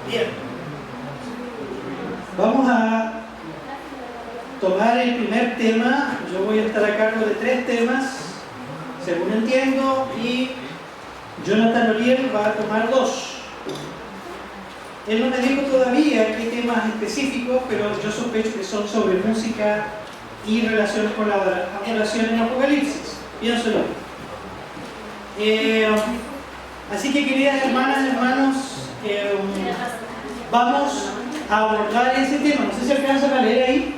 Bien. Vamos a tomar el primer tema. Yo voy a estar a cargo de 3 temas, según entiendo, y Jonathan Oriel va a tomar 2. Él no me dijo todavía qué temas específicos, pero yo sospecho que son sobre música y relaciones con la adoración en Apocalipsis. Pienso yo. Así que, queridas hermanas y hermanos, vamos a abordar ese tema. No sé si alcanzan a leer ahí.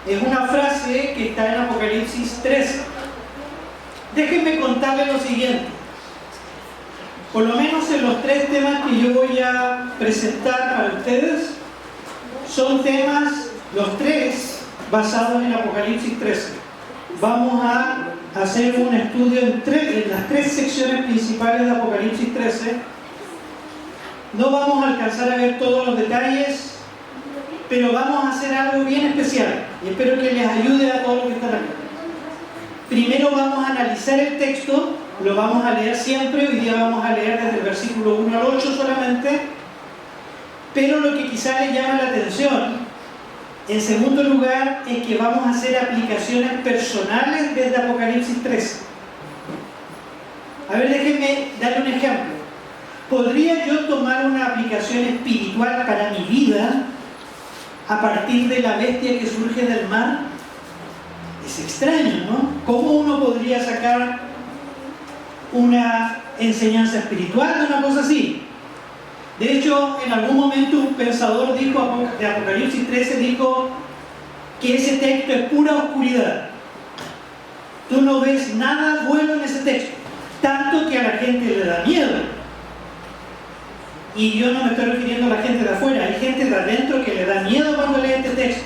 Es una frase que está en Apocalipsis 13. Déjenme contarles lo siguiente. Por lo menos en los 3 temas que yo voy a presentar para ustedes, son temas, los 3, basados en Apocalipsis 13. Vamos a hacer un estudio en las 3 secciones principales de Apocalipsis 13. No vamos a alcanzar a ver todos los detalles, pero vamos a hacer algo bien especial y espero que les ayude a todos los que están acá. Primero vamos a analizar el texto, lo vamos a leer siempre. Hoy día vamos a leer desde el versículo 1 al 8 solamente, pero lo que quizá les llama la atención, en segundo lugar, es que vamos a hacer aplicaciones personales desde Apocalipsis 13. A ver, déjenme darle un ejemplo. ¿Podría yo tomar una aplicación espiritual para mi vida a partir de la bestia que surge del mar? Es extraño, ¿no? ¿Cómo uno podría sacar una enseñanza espiritual de una cosa así? De hecho, en algún momento un pensador dijo, de Apocalipsis 13, dijo que ese texto es pura oscuridad. Tú no ves nada bueno en ese texto, tanto que a la gente le da miedo. Y yo no me estoy refiriendo a la gente de afuera, hay gente de adentro que le da miedo cuando lee este texto,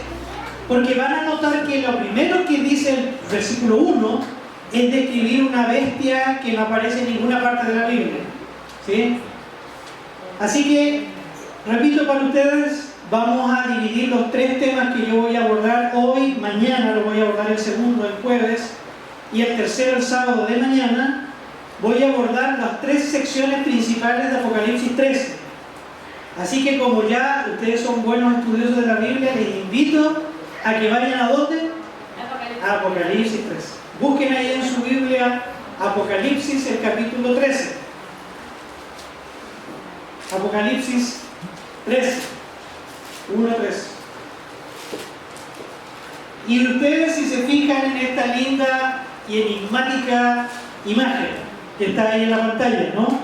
porque van a notar que lo primero que dice el versículo 1 es describir una bestia que no aparece en ninguna parte de la Biblia, ¿sí? Así que, repito para ustedes, vamos a dividir los 3 temas que yo voy a abordar hoy. Mañana lo voy a abordar el segundo, el jueves, y el tercero, el sábado de mañana. Voy a abordar las 3 secciones principales de Apocalipsis 13. Así que, como ya ustedes son buenos estudiosos de la Biblia, les invito a que vayan ¿a dónde? A Apocalipsis 13. Busquen ahí en su Biblia Apocalipsis, el capítulo 13. Apocalipsis 13, 1-3. Y ustedes, si se fijan en esta linda y enigmática imagen que está ahí en la pantalla, ¿no?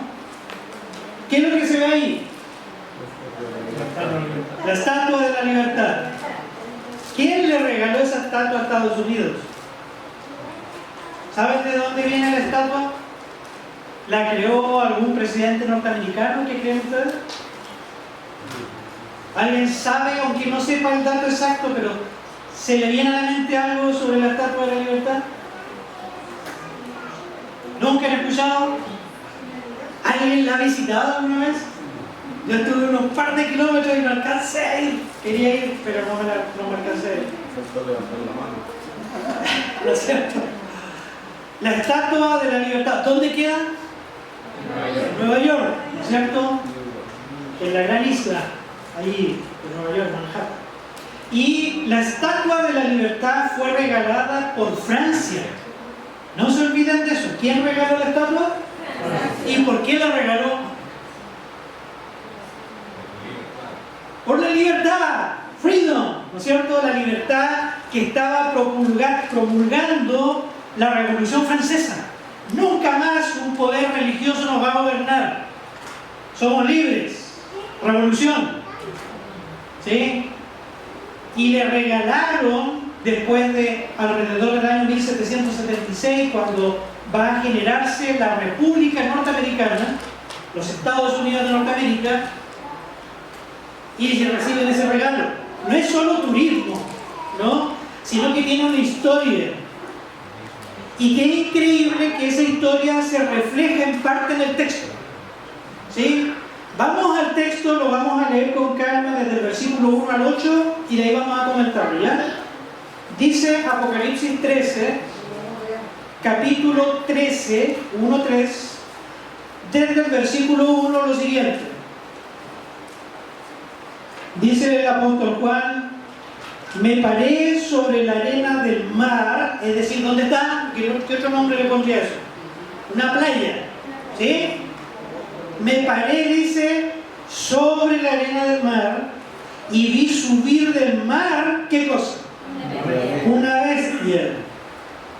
¿Qué es lo que se ve ahí? La Estatua de la Libertad. ¿Quién le regaló esa estatua a Estados Unidos? ¿Saben de dónde viene la estatua? ¿La creó algún presidente norteamericano? ¿Qué creen ustedes? ¿Alguien sabe, aunque no sepa el dato exacto, pero se le viene a la mente algo sobre la Estatua de la Libertad? ¿Nunca han escuchado? ¿Alguien la ha visitado alguna vez? Yo estuve unos par de kilómetros y no alcancé a ir. Quería ir, pero no me alcancé a ir. ¿No es cierto? La Estatua de la Libertad, ¿dónde queda? En Nueva York, ¿no es cierto? En la gran isla, allí, en Nueva York, Manhattan. Y la Estatua de la Libertad fue regalada por Francia. No se olviden de eso. ¿Quién regaló la estatua? ¿Y por qué la regaló? Por la libertad, freedom, ¿no es cierto? La libertad que estaba promulgando la Revolución Francesa. Nunca más un poder religioso nos va a gobernar. Somos libres. Revolución. ¿Sí? Y le regalaron, después de alrededor del año 1776, cuando va a generarse la República Norteamericana, los Estados Unidos de Norteamérica, y se reciben ese regalo. No es solo turismo, ¿no? Sino que tiene una historia. Y qué increíble que esa historia se refleja en parte en el texto. ¿Sí? Vamos al texto, lo vamos a leer con calma desde el versículo 1 al 8 y de ahí vamos a comentarlo, ¿ya? Dice Apocalipsis 13, capítulo 13, 1-3, desde el versículo 1 lo siguiente. Dice el apóstol Juan, me paré sobre la arena del mar, es decir, ¿dónde está? ¿Qué otro nombre le pondría eso? Una playa, ¿sí? Me paré, dice, sobre la arena del mar y vi subir del mar, ¿qué cosa? Una bestia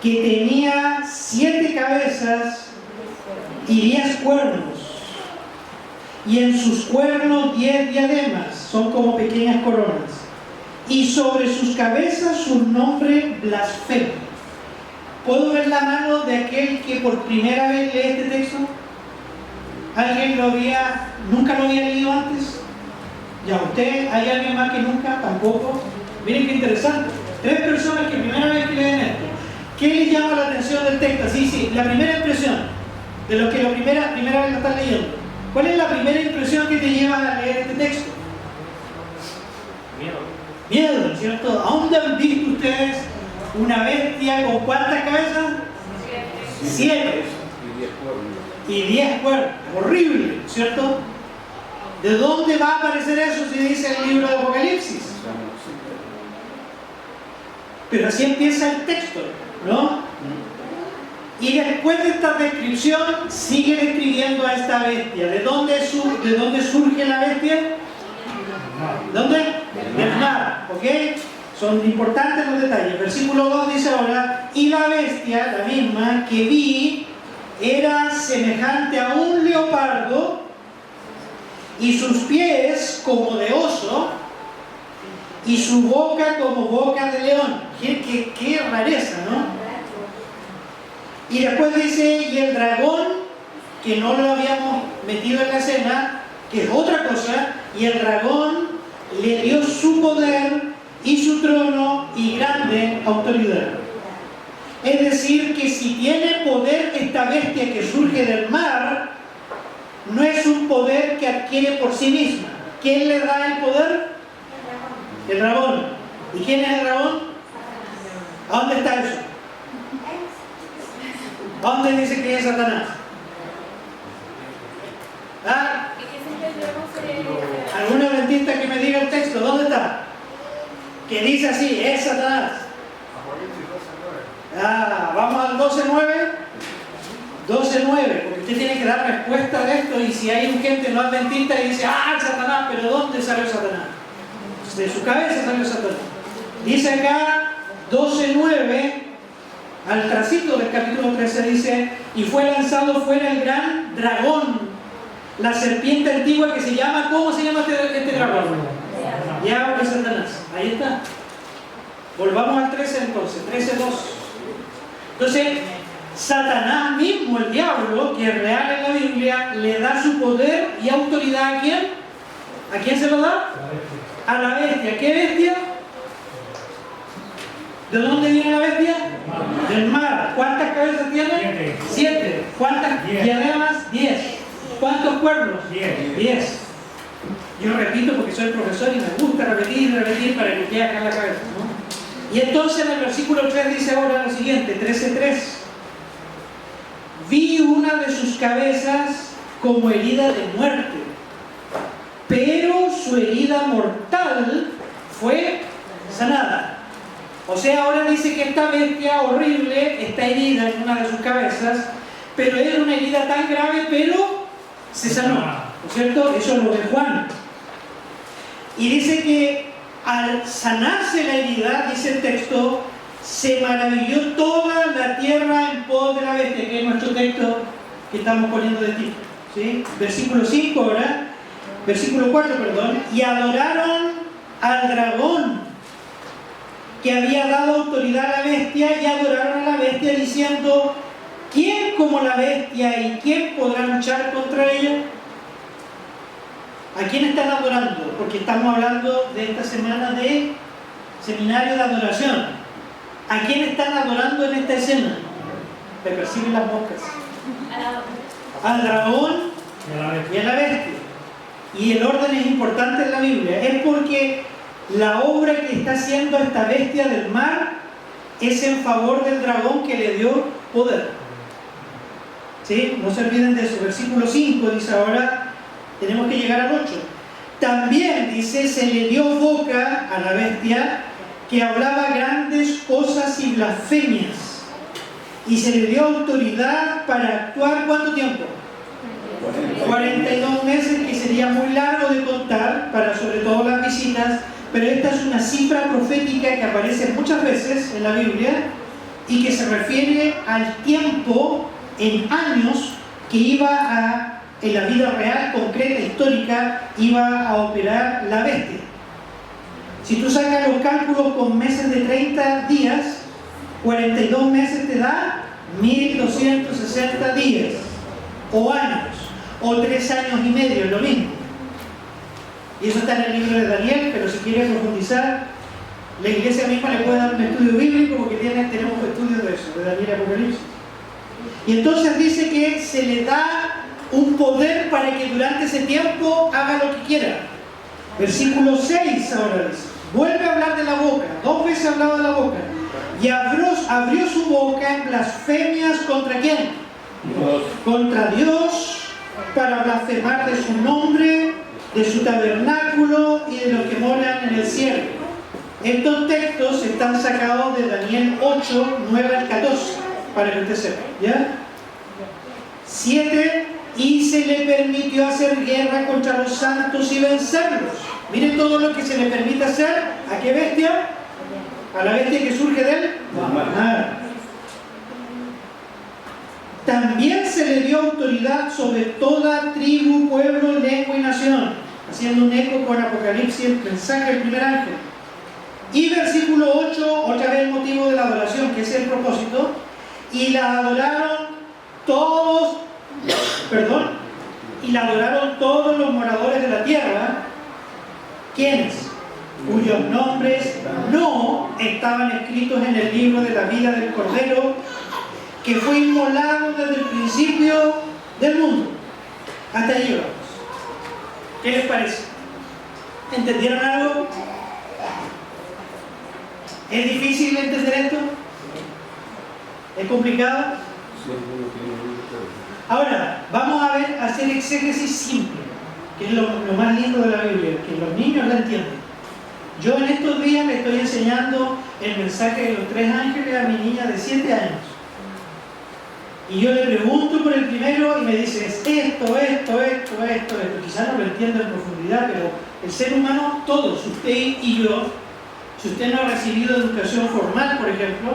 que tenía 7 cabezas y 10 cuernos, y en sus cuernos 10 diademas, son como pequeñas coronas, y sobre sus cabezas un nombre blasfemo. ¿Puedo ver la mano de aquel que por primera vez lee este texto? ¿Alguien nunca lo había leído antes? ¿Ya usted? ¿Hay alguien más que nunca? ¿Tampoco? Miren qué interesante. 3 personas que primera vez que leen esto. ¿Qué les llama la atención del texto? Sí, la primera impresión de los que la primera vez lo están leyendo. ¿Cuál es la primera impresión que te lleva a leer este texto? Miedo, ¿no es cierto? ¿A dónde han visto ustedes una bestia con cuántas cabezas? 7. Y 10 cuernos. Horrible, ¿no es cierto? ¿De dónde va a aparecer eso si dice el libro de Apocalipsis? Pero así empieza el texto, ¿no? Y después de esta descripción sigue describiendo a esta bestia. ¿De dónde surge la bestia? ¿Dónde? Del mar, ¿ok? Son importantes los detalles. Versículo 2 dice ahora, y la bestia, la misma que vi, era semejante a un leopardo, y sus pies como de oso, y su boca como boca de león. Qué rareza, ¿no? Y después dice, y el dragón, que no lo habíamos metido en la escena, que es otra cosa, y el dragón le dio su poder y su trono y grande autoridad. Es decir, que si tiene poder esta bestia que surge del mar, no es un poder que adquiere por sí misma. ¿Quién le da el poder? El dragón. ¿Y quién es el dragón? ¿A dónde está eso? ¿A dónde dice que es Satanás? ¿Ah? ¿Alguna dentista que me diga el texto? ¿Dónde está? Que dice así, es Satanás. Vamos al 12.9. 12.9, porque usted tiene que dar respuesta de esto, y si hay un gente no adventista y dice, Satanás, pero ¿dónde salió Satanás? De su cabeza salió Satanás. Dice acá 12.9, al tracito del capítulo 13 dice, y fue lanzado fuera el gran dragón, la serpiente antigua que se llama, ¿cómo se llama este dragón? Diablo y Satanás. Ahí está. Volvamos al 13 entonces, 13.2. Entonces, Satanás mismo, el diablo, que es real en la Biblia, le da su poder y autoridad ¿a quién? ¿A quién se lo da? A la bestia. ¿Qué bestia? ¿De dónde viene la bestia? Del mar. ¿Cuántas cabezas tiene? 7. ¿Cuántas diademas? 10. ¿Cuántos cuernos? 10. Yo repito porque soy profesor y me gusta repetir para que quede acá en la cabeza, ¿no? Y entonces en el versículo 3 dice ahora lo siguiente, 13.3. Vi una de sus cabezas como herida de muerte, pero su herida mortal fue sanada. O sea, ahora dice que esta bestia horrible está herida en una de sus cabezas, pero era una herida tan grave, pero se sanó, ¿no es cierto? Eso lo ve Juan. Y dice que al sanarse la herida, dice el texto, se maravilló toda la tierra en pos de la bestia, que es nuestro texto que estamos poniendo de título, ¿sí? Versículo 5 ahora, versículo 4, perdón, y adoraron al dragón que había dado autoridad a la bestia, y adoraron a la bestia diciendo, ¿quién como la bestia y quién podrá luchar contra ella? ¿A quién están adorando? Porque estamos hablando de esta semana de seminario de adoración. ¿A quién están adorando en esta escena? Me persiguen las moscas. Al dragón y a la bestia. Y el orden es importante en la Biblia. Es porque la obra que está haciendo esta bestia del mar es en favor del dragón que le dio poder. ¿Sí? No se olviden de eso. Versículo 5 dice ahora, tenemos que llegar al 8. También, dice, se le dio boca a la bestia que hablaba grandes cosas y blasfemias. Y se le dio autoridad para actuar, ¿cuánto tiempo? 42 meses, que sería muy largo de contar para sobre todo las visitas, pero esta es una cifra profética que aparece muchas veces en la Biblia y que se refiere al tiempo en años que en la vida real, concreta, histórica, iba a operar la bestia. Si tú sacas los cálculos con meses de 30 días, 42 meses te da 1260 días, o años, o 3 años y medio, es lo mismo. Y eso está en el libro de Daniel, pero si quieres profundizar, la iglesia misma le puede dar un estudio bíblico, porque tenemos estudios de eso, de Daniel y Apocalipsis. Y entonces dice que se le da un poder para que durante ese tiempo haga lo que quiera. Versículo 6 ahora dice, vuelve a hablar de la boca, 2 veces ha hablado de la boca, y abrió su boca en blasfemias ¿contra quién? Dios. Contra Dios, para blasfemar de su nombre, de su tabernáculo y de los que moran en el cielo. Estos textos están sacados de Daniel 8, 9 al 14, para que usted sepa, ¿ya? 7, y se le permitió hacer guerra contra los santos y vencerlos. Miren todo lo que se le permite hacer. ¿A qué bestia? A la bestia que surge de él. Mar. También se le dio autoridad sobre toda tribu, pueblo, lengua y nación, haciendo un eco con Apocalipsis, el mensaje del primer ángel. Y versículo 8, otra vez el motivo de la adoración, que es el propósito, y la adoraron todos los moradores de la tierra. ¿Quiénes? Cuyos nombres no estaban escritos en el libro de la vida del Cordero, que fue inmolado desde el principio del mundo. Hasta ahí vamos. ¿Qué les parece? ¿Entendieron algo? ¿Es difícil entender esto? ¿Es complicado? Ahora, vamos a hacer exégesis simple, que es lo más lindo de la Biblia, que los niños la entienden. Yo en estos días le estoy enseñando el mensaje de los 3 ángeles a mi niña de 7 años. Y yo le pregunto por el primero y me dice, es esto. Quizás no lo entiendo en profundidad, pero el ser humano, todos, usted y yo, si usted no ha recibido educación formal, por ejemplo,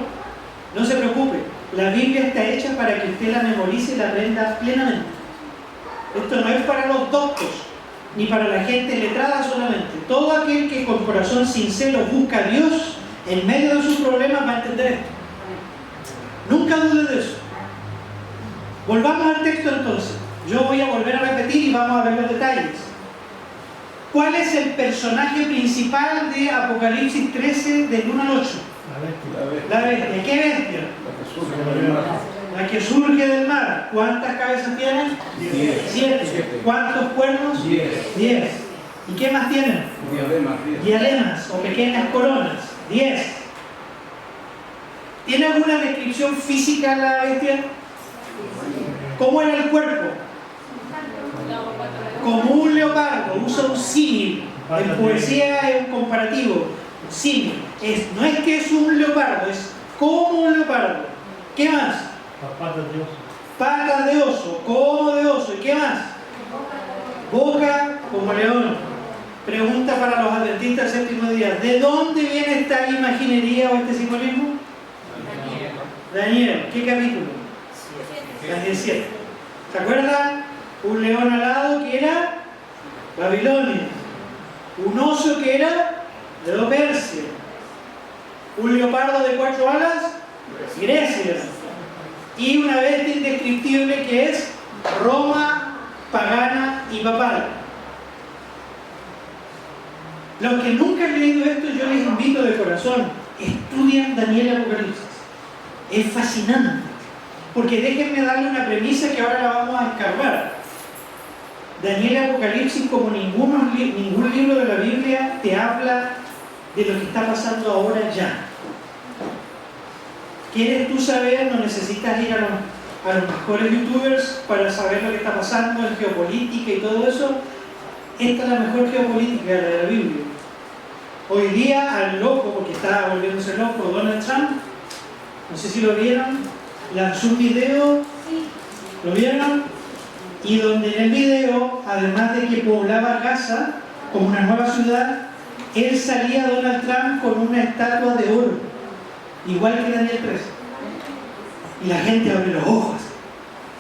no se preocupe. La Biblia está hecha para que usted la memorice y la aprenda plenamente. Esto no es para los doctos, ni para la gente letrada solamente. Todo aquel que con corazón sincero busca a Dios en medio de sus problemas va a entender esto. Nunca dude de eso. Volvamos al texto entonces. Yo voy a volver a repetir y vamos a ver los detalles. ¿Cuál es el personaje principal de Apocalipsis 13 del 1 al 8? La bestia. ¿Qué bestia? La que surge del mar. ¿Cuántas cabezas tienen? 7. ¿Cuántos cuernos? 10. ¿Y qué más tienen? Diademas o pequeñas coronas. 10. ¿Tiene alguna descripción física la bestia? ¿Cómo era el cuerpo? Como un leopardo. Usa un símil. En poesía es un comparativo. Un símil. No es que es un leopardo, es como un leopardo. ¿Qué más? Patas de oso. Patas de oso, como de oso. ¿Y qué más? Boca como león. Pregunta para los adventistas del séptimo día. ¿De dónde viene esta imaginería o este simbolismo? Daniel. ¿Qué capítulo? Daniel 7. ¿Se acuerdan? Un león alado que era Babilonia. Un oso que era de Persia. Un leopardo de 4 alas, Grecia. Y una bestia indescriptible que es Roma, pagana y papal. Los que nunca han leído esto, yo les invito de corazón, estudien Daniel y Apocalipsis. Es fascinante. Porque déjenme darle una premisa que ahora la vamos a escarbar. Daniel y Apocalipsis, como ningún libro de la Biblia, te habla de lo que está pasando ahora ya. ¿Quieres tú saber? No necesitas ir a los mejores youtubers para saber lo que está pasando en geopolítica y todo eso. esta es la mejor geopolítica de la Biblia. Hoy día al loco, porque está volviéndose loco, Donald Trump, no sé si lo vieron, lanzó un video, ¿lo vieron? Y donde en el video, además de que poblaba Gaza como una nueva ciudad, él salía, Donald Trump, con una estatua de oro, igual que Daniel 13. Y la gente abre los ojos,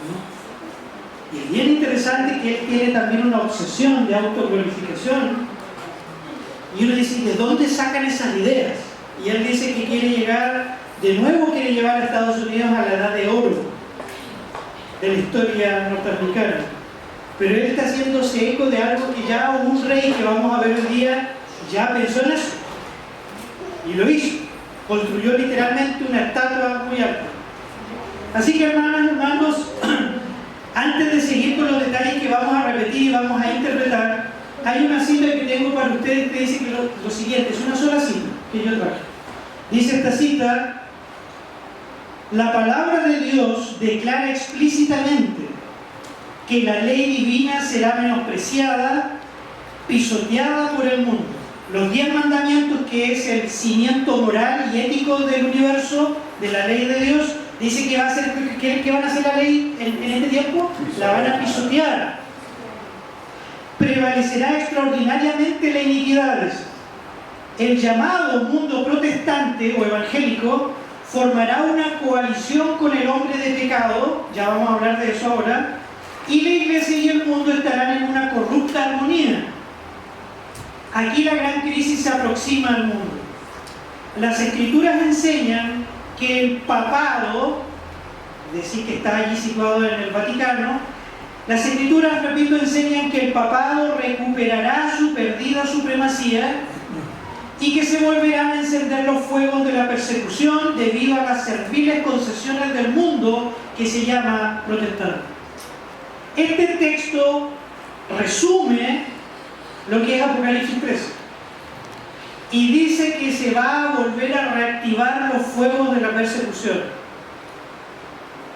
¿no? Y es bien interesante que él tiene también una obsesión de autoglorificación. Y uno dice, ¿de dónde sacan esas ideas? Y él dice que quiere llegar, de nuevo quiere llevar a Estados Unidos a la edad de oro de la historia norteamericana. Pero él está haciéndose eco de algo que ya un rey que vamos a ver hoy día ya pensó en eso. Y lo hizo. Construyó literalmente una estatua muy alta. Así que hermanos, antes de seguir con los detalles que vamos a repetir y vamos a interpretar, hay una cita que tengo para ustedes que dice que lo siguiente, es una sola cita que yo traje. Dice esta cita: la palabra de Dios declara explícitamente que la ley divina será menospreciada, pisoteada por el mundo. Los 10 mandamientos, que es el cimiento moral y ético del universo, de la ley de Dios, dice que, que van a hacer la ley en este tiempo, la van a pisotear. Prevalecerá extraordinariamente la iniquidad. El llamado mundo protestante o evangélico formará una coalición con el hombre de pecado, ya vamos a hablar de eso ahora, y la iglesia y el mundo estarán en una corrupta armonía. Aquí la gran crisis se aproxima al mundo. Las escrituras enseñan que el papado, es decir, que está allí situado en el Vaticano, las escrituras, repito, enseñan que el papado recuperará su perdida supremacía y que se volverán a encender los fuegos de la persecución debido a las serviles concesiones del mundo que se llama protestante. Este texto resume lo que es Apocalipsis 13 y dice que se va a volver a reactivar los fuegos de la persecución.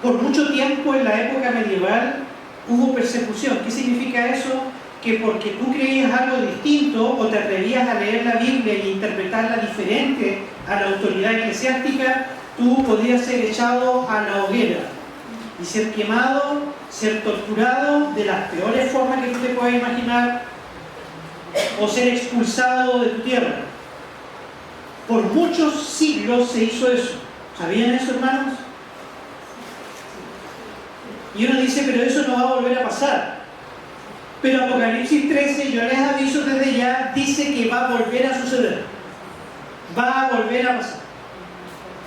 Por mucho tiempo en la época medieval hubo persecución. ¿Qué significa eso? Que porque tú creías algo distinto o te atrevías a leer la Biblia e interpretarla diferente a la autoridad eclesiástica, tú podías ser echado a la hoguera y ser quemado, ser torturado de las peores formas que tú te puedas imaginar, o ser expulsado de tu tierra. Por muchos siglos se hizo eso. ¿Sabían eso, hermanos? Y uno dice, pero eso no va a volver a pasar. Pero Apocalipsis 13, yo les aviso desde ya, dice que va a volver a suceder. Va a volver a pasar.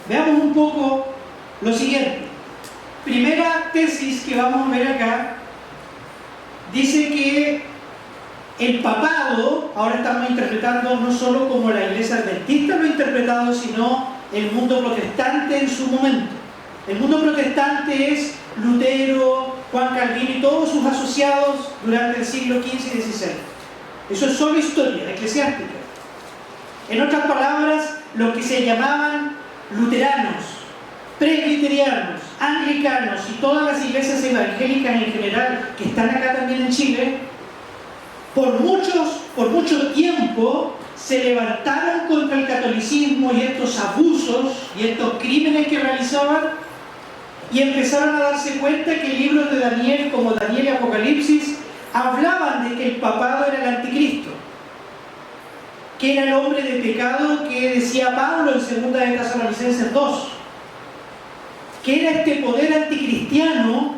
Veamos un poco lo siguiente. Primera tesis que vamos a ver acá, dice que el papado, ahora estamos interpretando no solo como la iglesia adventista lo ha interpretado, sino el mundo protestante en su momento. El mundo protestante es Lutero, Juan Calvino y todos sus asociados durante el siglo XV y XVI. Eso es solo historia eclesiástica. En otras palabras, los que se llamaban luteranos, presbiterianos, anglicanos y todas las iglesias evangélicas en general que están acá también en Chile, por mucho tiempo se levantaron contra el catolicismo y estos abusos y estos crímenes que realizaban, y empezaron a darse cuenta que libros de Daniel, como Daniel y Apocalipsis, hablaban de que el papado era el anticristo, que era el hombre de pecado que decía Pablo en 2 de Tesalonicenses 2, que era este poder anticristiano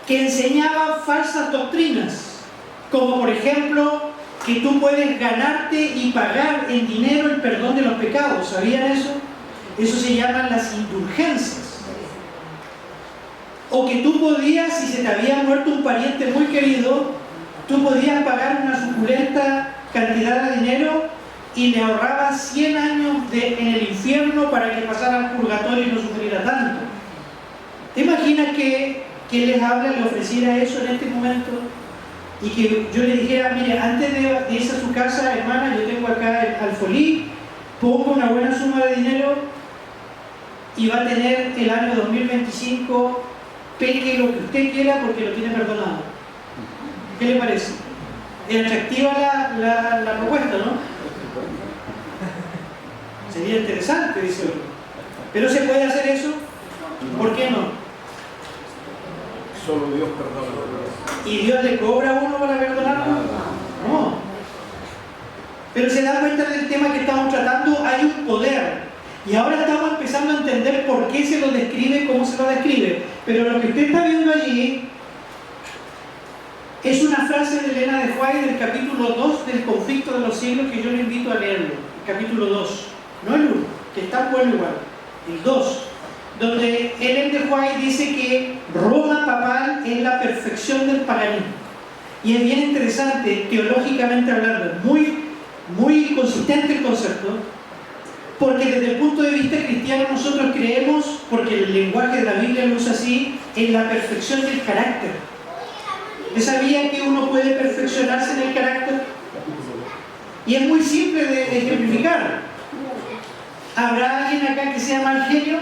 que enseñaba falsas doctrinas, como por ejemplo que tú puedes ganarte y pagar en dinero el perdón de los pecados. ¿Sabían eso? Eso se llaman las indulgencias. O que tú podías, si se te había muerto un pariente muy querido, tú podías pagar una suculenta cantidad de dinero y le ahorrabas 100 años en el infierno para que pasara al purgatorio y no sufriera tanto. ¿Te imaginas que les habla, le ofreciera eso en este momento? Y que yo le dijera, mire, antes de irse a su casa, hermana, yo tengo acá el alfolí, pongo una buena suma de dinero y va a tener el año 2025, pegue lo que usted quiera porque lo tiene perdonado. ¿Qué le parece? Es atractiva la propuesta, ¿no? Sería interesante, dice uno. ¿Pero se puede hacer eso? ¿Por qué no? Solo Dios perdona. ¿Y Dios le cobra a uno para perdonarlo? No. Pero se da cuenta del tema que estamos tratando, hay un poder. Y ahora estamos empezando a entender por qué se lo describe, cómo se lo describe. Pero lo que usted está viendo allí es una frase de Elena de White del capítulo 2 del Conflicto de los Siglos, que yo le invito a leerlo. El capítulo 2, no el 1, que está bueno igual. El 2, donde Ellen de White dice que Roma papal es la perfección del paganismo. Y es bien interesante, teológicamente hablando, muy consistente el concepto, porque desde el punto de vista cristiano nosotros creemos, porque el lenguaje de la Biblia lo usa así, en la perfección del carácter. ¿Usted sabía que uno puede perfeccionarse en el carácter? Y es muy simple de ejemplificar. ¿Habrá alguien acá que sea mal genio?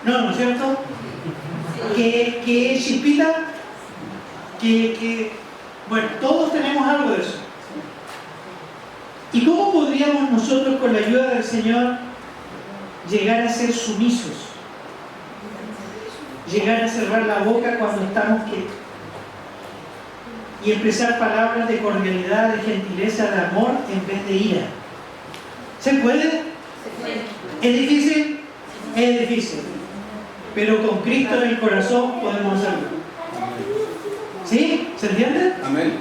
No, ¿no es cierto? Que es chispita, bueno, todos tenemos algo de eso. ¿Y cómo podríamos nosotros, con la ayuda del Señor, llegar a ser sumisos? Llegar a cerrar la boca cuando estamos quietos. Y expresar palabras de cordialidad, de gentileza, de amor, en vez de ira. ¿Se puede? ¿Es difícil? Es difícil. Pero con Cristo en el corazón podemos hacerlo. ¿Sí? ¿Se entiende? Amén.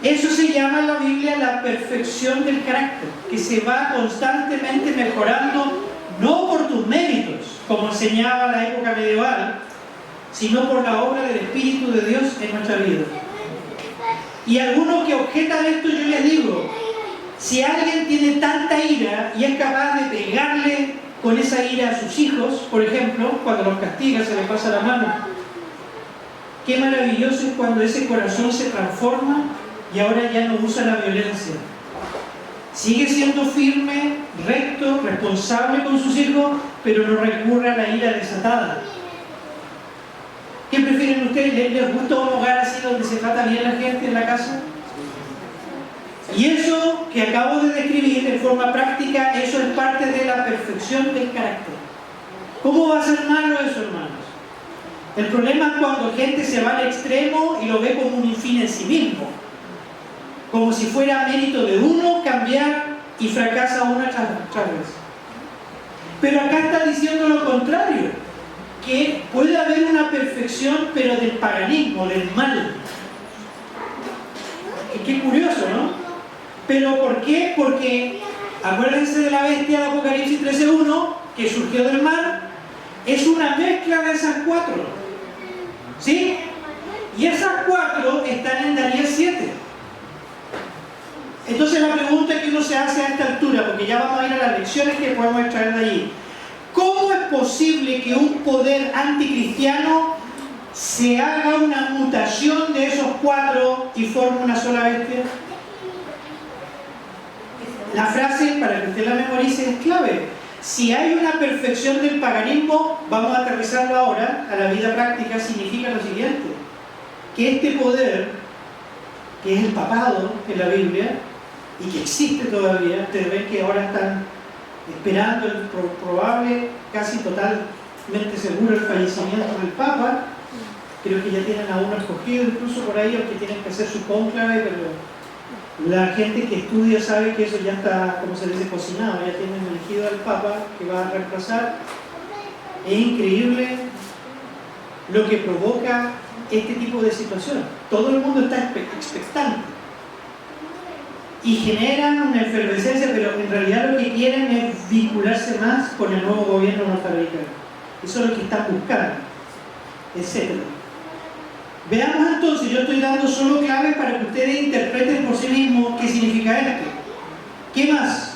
Eso se llama en la Biblia la perfección del carácter, que se va constantemente mejorando, no por tus méritos, como enseñaba la época medieval, sino por la obra del Espíritu de Dios en nuestra vida. Y algunos que objetan esto, yo les digo, si alguien tiene tanta ira y es capaz de pegarle con esa ira a sus hijos, por ejemplo, cuando los castiga, se les pasa la mano, qué maravilloso es cuando ese corazón se transforma y ahora ya no usa la violencia. Sigue siendo firme, recto, responsable con sus hijos, pero no recurre a la ira desatada. ¿Qué prefieren ustedes? ¿Les gusta un hogar así donde se trata bien la gente en la casa? Y eso que acabo de describir de forma práctica, eso es parte de la perfección del carácter. ¿Cómo va a ser malo eso, hermanos? El problema es cuando gente se va al extremo y lo ve como un fin en sí mismo. Como si fuera mérito de uno cambiar y fracasa una tras vez. Pero acá está diciendo lo contrario, que puede haber una perfección, pero del paganismo, del mal. Y qué curioso, ¿no? ¿Pero por qué? Porque acuérdense de la bestia de Apocalipsis 13:1, que surgió del mar, es una mezcla de esas cuatro. ¿Sí? Y esas cuatro están en Daniel 7. Entonces la pregunta que uno se hace a esta altura, porque ya vamos a ir a las lecciones que podemos extraer de allí, ¿cómo es posible que un poder anticristiano se haga una mutación de esos cuatro y forme una sola bestia? La frase, para que usted la memorice, es clave. Si hay una perfección del paganismo, vamos a aterrizarlo ahora a la vida práctica, significa lo siguiente, que este poder, que es el papado en la Biblia, y que existe todavía, ustedes ven que ahora están esperando el probable, casi totalmente seguro, el fallecimiento del Papa. Creo que ya tienen a uno escogido incluso por ahí, aunque tienen que hacer su cónclave, pero la gente que estudia sabe que eso ya está, como se dice, cocinado, ya tienen elegido al Papa que va a reemplazar. Es increíble lo que provoca este tipo de situación. Todo el mundo está expectante. Y generan una efervescencia, pero en realidad lo que quieren es vincularse más con el nuevo gobierno norteamericano. Eso es lo que están buscando, etc. Veamos entonces, yo estoy dando solo claves para que ustedes interpreten por sí mismos qué significa esto. ¿Qué más?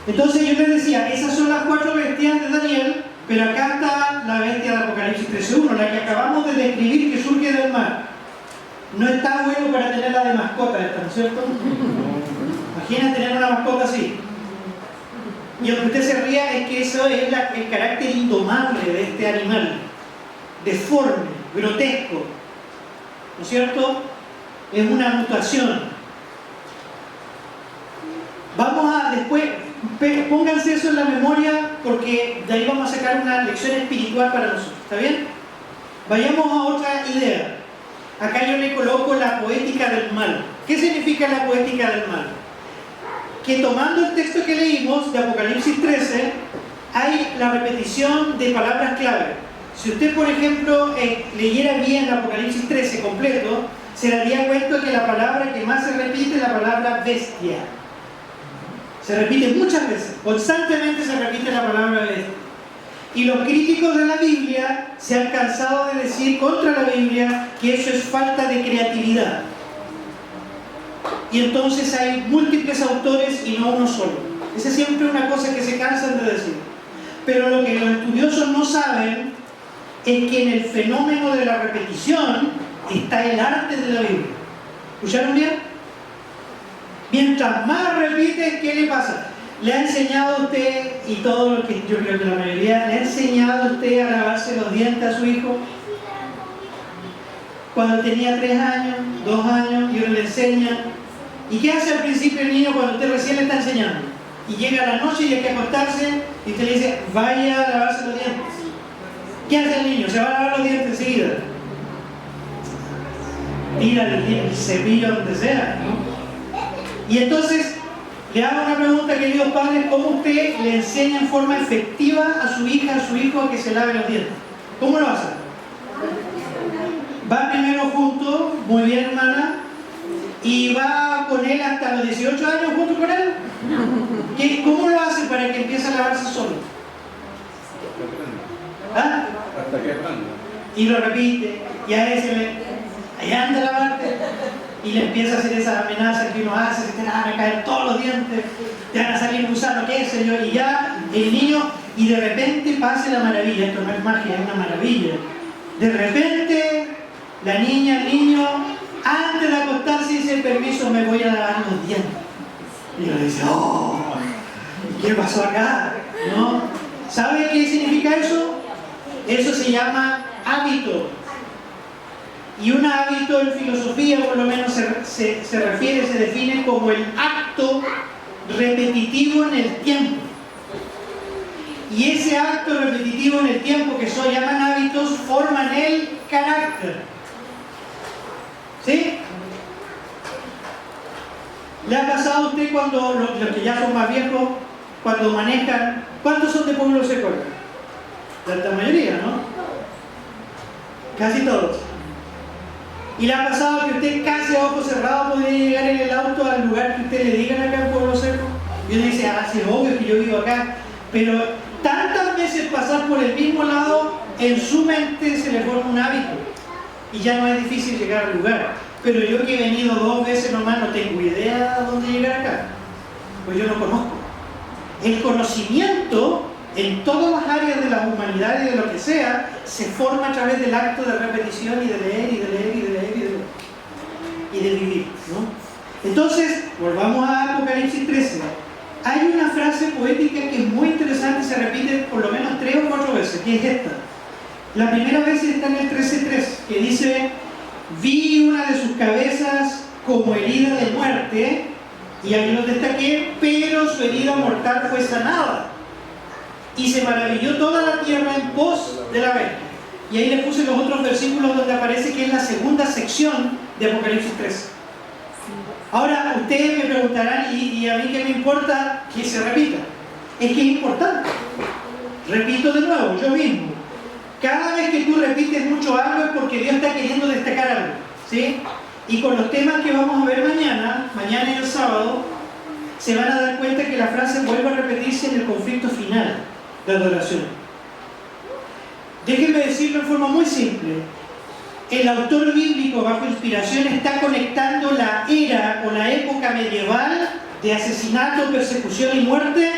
Entonces yo les decía, esas son las cuatro bestias de Daniel, pero acá está la bestia de Apocalipsis 13:1, la que acabamos de describir que surge del mar. No está bueno para tenerla de mascota esta, ¿no es cierto? Imagina tener una mascota así. Y lo que usted se ría es que eso es el carácter indomable de este animal, deforme, grotesco, ¿no es cierto? es una mutación. Vamos a después, pónganse eso en la memoria porque de ahí vamos a sacar una lección espiritual para nosotros, ¿está bien? Vayamos a otra idea. Acá yo le coloco la poética del mal. ¿Qué significa la poética del mal? Que tomando el texto que leímos de Apocalipsis 13, hay la repetición de palabras clave. Si usted, por ejemplo, leyera bien Apocalipsis 13 completo, se daría cuenta que la palabra que más se repite es la palabra bestia. Se repite muchas veces, constantemente se repite la palabra bestia. Y los críticos de la Biblia se han cansado de decir contra la Biblia que eso es falta de creatividad. Y entonces hay múltiples autores y no uno solo. Esa es siempre una cosa que se cansan de decir. Pero lo que los estudiosos no saben es que en el fenómeno de la repetición está el arte de la Biblia. ¿Escucharon bien? Mientras más repite, ¿qué le pasa? ¿Le ha enseñado a usted, y todo lo que yo creo que la mayoría, le ha enseñado a usted a lavarse los dientes a su hijo? Cuando tenía 3 años, 2 años, y uno le enseña. ¿Y qué hace al principio el niño cuando usted recién le está enseñando? Y llega la noche y hay que acostarse, y usted le dice, vaya a lavarse los dientes. ¿Qué hace el niño? Se va a lavar los dientes enseguida. Tira el cepillo donde sea, ¿no? Y entonces, le hago una pregunta, queridos padres, ¿cómo usted le enseña en forma efectiva a su hija, a su hijo, a que se lave los dientes? ¿Cómo lo hace? Va primero junto, muy bien hermana, y va con él hasta los 18 años junto con él. ¿Cómo lo hace para que empiece a lavarse solo? ¿Ah? Hasta que aprenda. Y lo repite, y a ese le... allá anda a lavarte. Y le empieza a hacer esas amenazas que uno hace, que te van a caer todos los dientes, te van a salir gusanos, qué sé yo, y ya el niño, y de repente pasa la maravilla. Esto no es magia, es una maravilla. De repente, la niña, el niño, antes de acostarse dice, permiso, me voy a lavar los dientes. Y uno dice, oh, ¿qué pasó acá? ¿No? ¿Sabe qué significa eso? Eso se llama hábito. Y un hábito en filosofía por lo menos se refiere, se define como el acto repetitivo en el tiempo. Y ese acto repetitivo en el tiempo que se llaman hábitos forman el carácter. ¿Sí? ¿Le ha pasado a usted cuando, los que ya son más viejos, cuando manejan, cuántos son de Pueblo Seco? La alta mayoría, ¿no? Casi todos. ¿Y le ha pasado que usted casi a ojos cerrados podría llegar en el auto al lugar que usted le digan acá en Pueblo Seco? Y uno dice, ah, sí, es obvio que yo vivo acá. Pero tantas veces pasar por el mismo lado, en su mente se le forma un hábito. Y ya no es difícil llegar al lugar. Pero yo que he venido 2 veces nomás no tengo idea de dónde llegar acá. Pues yo no conozco. El conocimiento en todas las áreas de la humanidad y de lo que sea, se forma a través del acto de repetición y de leer y de leer y de leer y de leer. Y de vivir, ¿no? Entonces, volvamos a Apocalipsis 13. Hay una frase poética que es muy interesante, se repite por lo menos 3 o 4 veces, que es esta. La primera vez está en el 13:3, que dice, vi una de sus cabezas como herida de muerte, y ahí lo destaqué, pero su herida mortal fue sanada. Y se maravilló toda la tierra en pos de la bestia. Y ahí le puse los otros versículos donde aparece que es la segunda sección de Apocalipsis 13. Ahora, ustedes me preguntarán, ¿y a mí qué me importa que se repita? Es que es importante. Repito de nuevo, yo mismo. Cada vez que tú repites mucho algo es porque Dios está queriendo destacar algo, ¿sí? Y con los temas que vamos a ver mañana y el sábado, se van a dar cuenta que la frase vuelve a repetirse en el conflicto final de adoración. Déjenme decirlo en forma muy simple. El autor bíblico bajo inspiración está conectando la era o la época medieval de asesinato, persecución y muerte,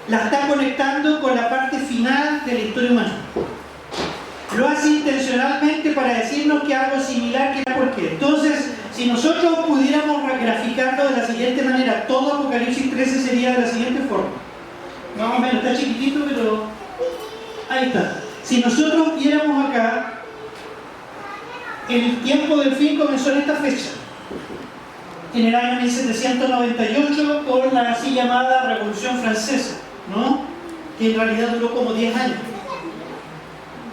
la está conectando con la parte final de la historia humana. Lo hace intencionalmente para decirnos que algo similar que por qué. Entonces, si nosotros pudiéramos graficarlo de la siguiente manera, todo Apocalipsis 13 sería de la siguiente forma. Más o menos, está chiquitito, pero ahí está. Si nosotros viéramos acá El tiempo del fin comenzó en esta fecha, en el año 1798, con la así llamada Revolución Francesa, ¿no? Que en realidad duró como 10 años.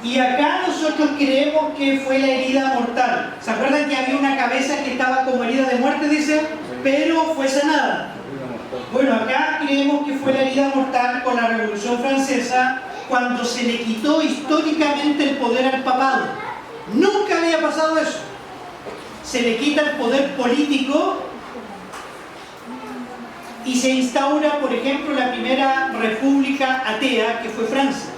Y acá nosotros creemos que fue la herida mortal. ¿Se acuerdan que había una cabeza que estaba como herida de muerte, dice? Pero fue sanada. Bueno, acá creemos que fue la herida mortal con la Revolución Francesa, cuando se le quitó históricamente el poder al papado. Nunca había pasado eso. Se le quita el poder político y se instaura, por ejemplo, la primera república atea, que fue Francia.